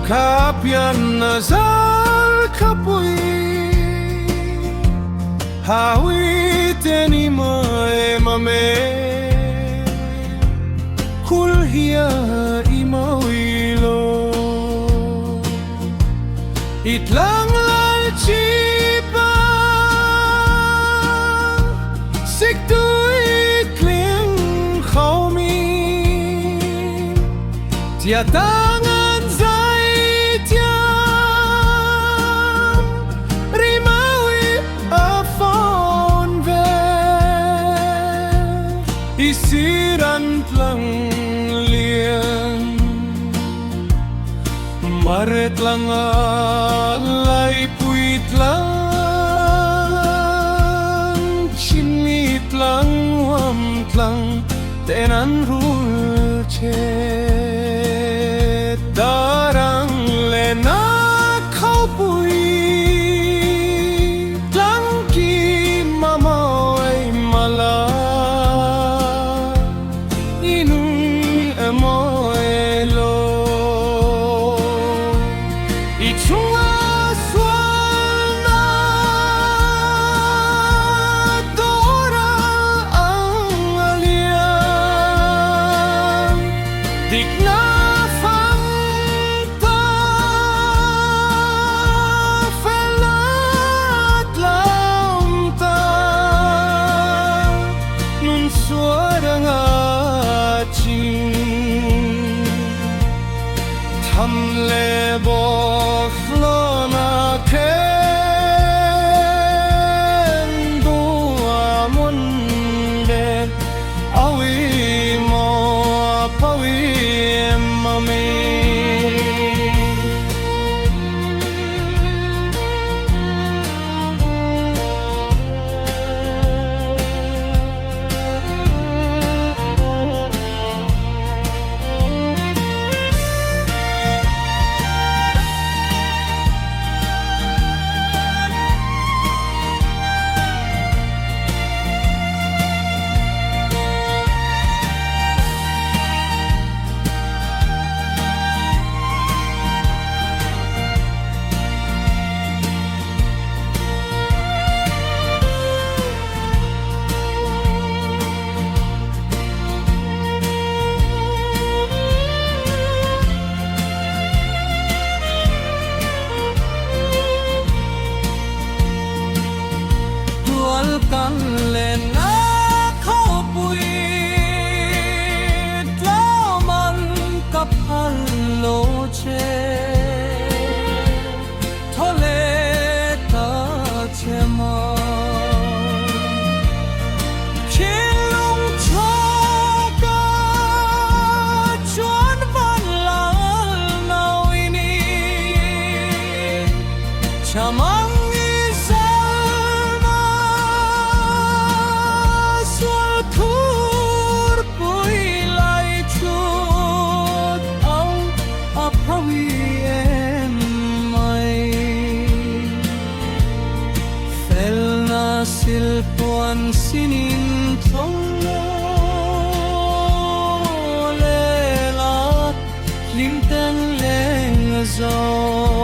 Kapian nazal kapui hawi teni mai mame kulhia imawilo itlang lalchipa siktui kling khawmi tiatangan zai tiang rimawi afon ve isiran tlang lian maret lang alay puit lang chinit lang wam tlang tenan rulche darang lena khau pui tlang ki mamawai mala inung emoelo ichunga swalna dora ang alian digna Hamle boflona ken dua munde awi mo pawi mami kan lên na khâu bụi man cặp hàn lô che thole ta che ma kilung cho ka chuan van lal nau ini chamang silpuan sinin thonglo lelat limtang leng zo